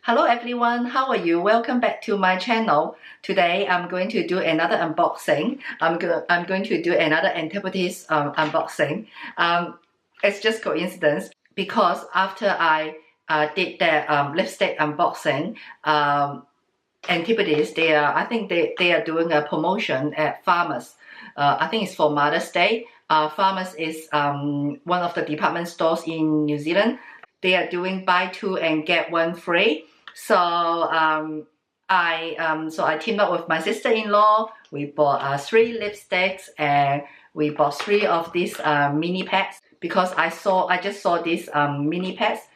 Hello everyone, how are you? Welcome back to my channel. Today I'm going to do another unboxing. I'm going to do another Antipodes unboxing. It's just coincidence because after I did the lipstick unboxing, Antipodes, I think they are doing a promotion at Farmers. I think it's for Mother's Day. Farmers is one of the department stores in New Zealand. They are doing buy two and get one free. So I teamed up with my sister-in-law. We bought 3 lipsticks and we bought 3 of these mini packs because I just saw these mini packs.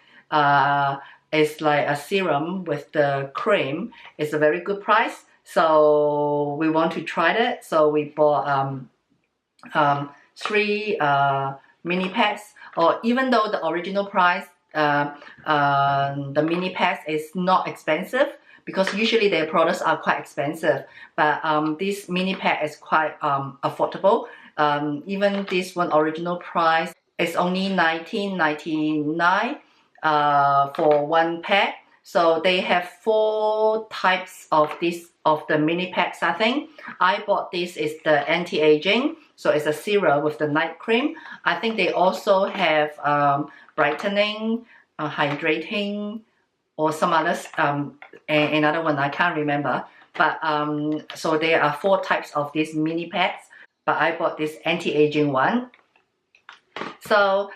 It's like a serum with the cream. It's a very good price. So we want to try it. So we bought 3 mini packs. Or even though the original price, the mini packs is not expensive because usually their products are quite expensive. But this mini pack is quite affordable. Even this one original price is only $19.99 for 1 pack. So they have 4 types of the mini packs. I think I bought this is the anti-aging, so it's a serum with the night cream. I think they also have brightening, hydrating, or some others, another one I can't remember. But so there are 4 types of these mini packs, but I bought this anti-aging one. So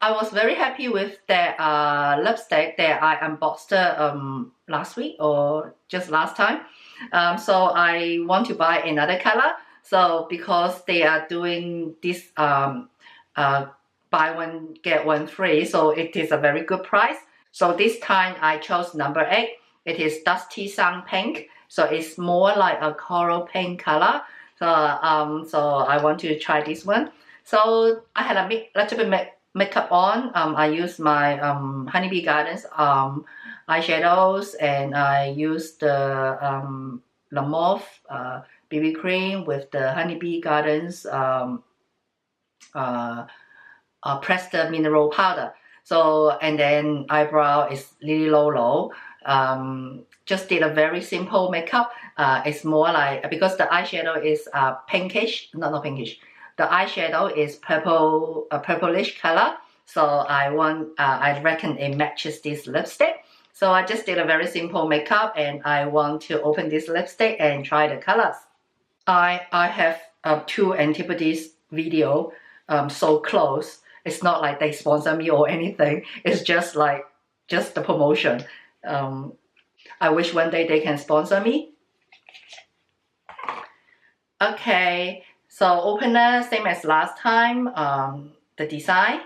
I was very happy with that lipstick that I unboxed last week or just last time. So I want to buy another color. So because they are doing this buy one get one free, so it is a very good price. So this time I chose number 8. It is Dusky Sun Pink. So it's more like a coral pink color. So so I want to try this one. So I had a little bit makeup on. I use my Honeybee Gardens eyeshadows, and I use the La Mauve BB cream with the Honeybee Gardens pressed mineral powder. So and then eyebrow is Lily Lolo. Just did a very simple makeup. It's more like, because the eyeshadow is pinkish, not pinkish. The eyeshadow is purple, a purplish color. So I reckon it matches this lipstick. So I just did a very simple makeup, and I want to open this lipstick and try the colors. I have 2 Antipodes video so close. It's not like they sponsor me or anything. It's just like the promotion. I wish one day they can sponsor me. Okay. So opener, same as last time, the design.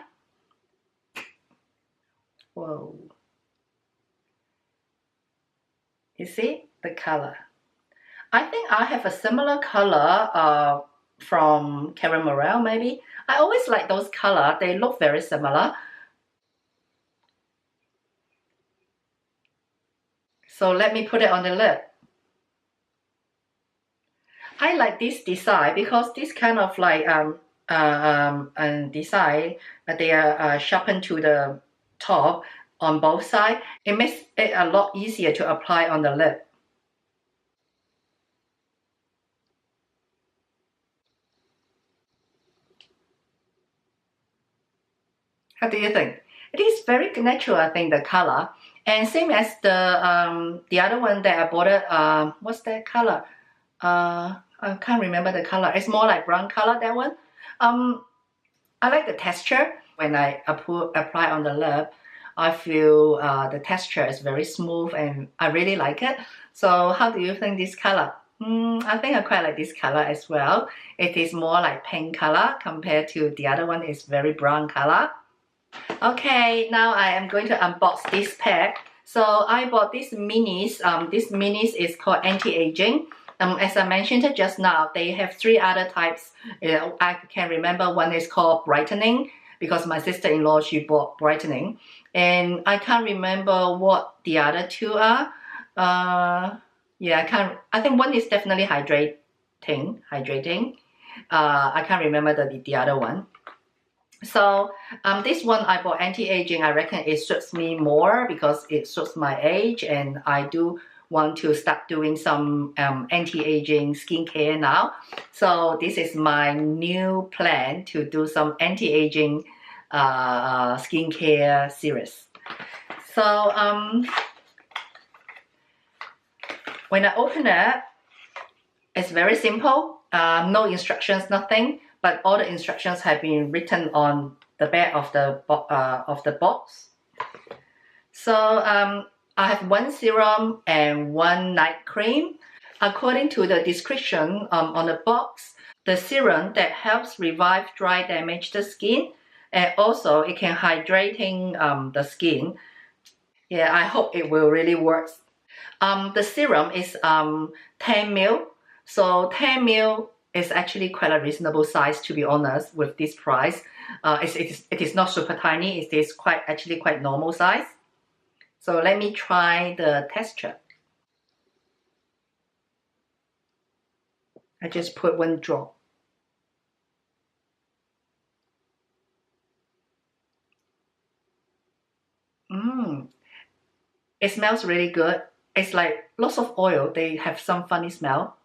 Whoa. You see the color? I think I have a similar color from Karen Morel maybe. I always like those colors. They look very similar. So let me put it on the lip. I like this design because this kind of like design, they are sharpened to the top on both sides. It makes it a lot easier to apply on the lip. How do you think? It is very natural, I think, the color. And same as the other one that I bought it, what's that color? I can't remember the color. It's more like brown color, that one. I like the texture. When I apply on the lip, I feel the texture is very smooth and I really like it. So how do you think this color? I think I quite like this color as well. It is more like pink color compared to the other one is very brown color. Okay, now I am going to unbox this pack. So I bought these minis. This minis is called anti-aging. As I mentioned just now, they have 3 other types. I can remember one is called brightening because my sister-in-law, she bought brightening. And I can't remember what the other 2 are. Yeah, I think one is definitely hydrating. I can't remember the other one. So this one I bought anti-aging. I reckon it suits me more because it suits my age, and I do want to start doing some anti-aging skincare now. So this is my new plan to do some anti-aging skincare series. So when I open it, it's very simple. No instructions, nothing. But all the instructions have been written on the back of the box. So I have one serum and one night cream. According to the description on the box, the serum that helps revive dry damaged skin, and also it can hydrating the skin. Yeah, I hope it will really work. The serum is 10 ml. So 10 ml is actually quite a reasonable size, to be honest, with this price. It is not super tiny. It is actually quite normal size. So let me try the texture. I just put one drop. It smells really good. It's like lots of oil. They have some funny smell.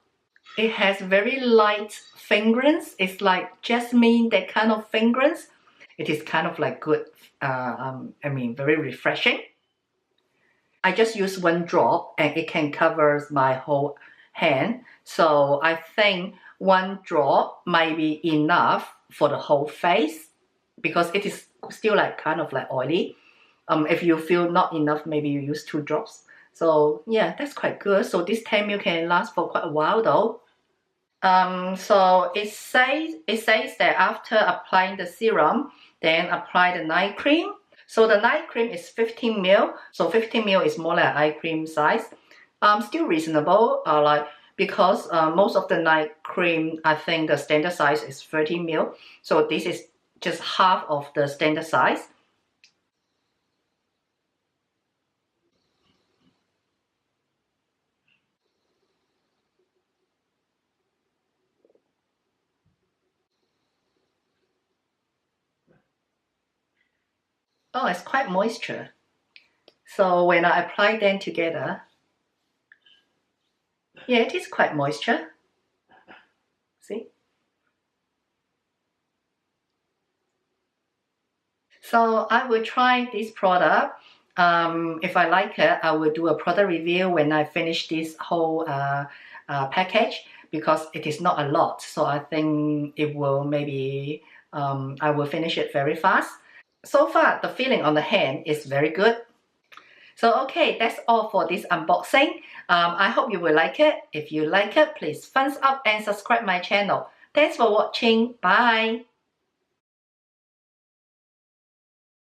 It has very light fragrance. It's like jasmine, that kind of fragrance. It is kind of like good, very refreshing. I just use one drop and it can cover my whole hand. So I think one drop might be enough for the whole face because it is still like kind of like oily. If you feel not enough, maybe you use 2 drops. So yeah, that's quite good. So this 10 ml can last for quite a while though. So it says that after applying the serum, then apply the night cream. So the night cream is 15 ml. So 15 ml is more like eye cream size. Still reasonable. Because most of the night cream, I think the standard size is 30 ml. So this is just half of the standard size. Oh, it's quite moisture. So when I apply them together, yeah, it is quite moisture. See? So I will try this product. If I like it, I will do a product review when I finish this whole package because it is not a lot. So I think it will maybe, I will finish it very fast. So far, the feeling on the hand is very good. So okay, that's all for this unboxing. I hope you will like it. If you like it, please thumbs up and subscribe my channel. Thanks for watching. Bye.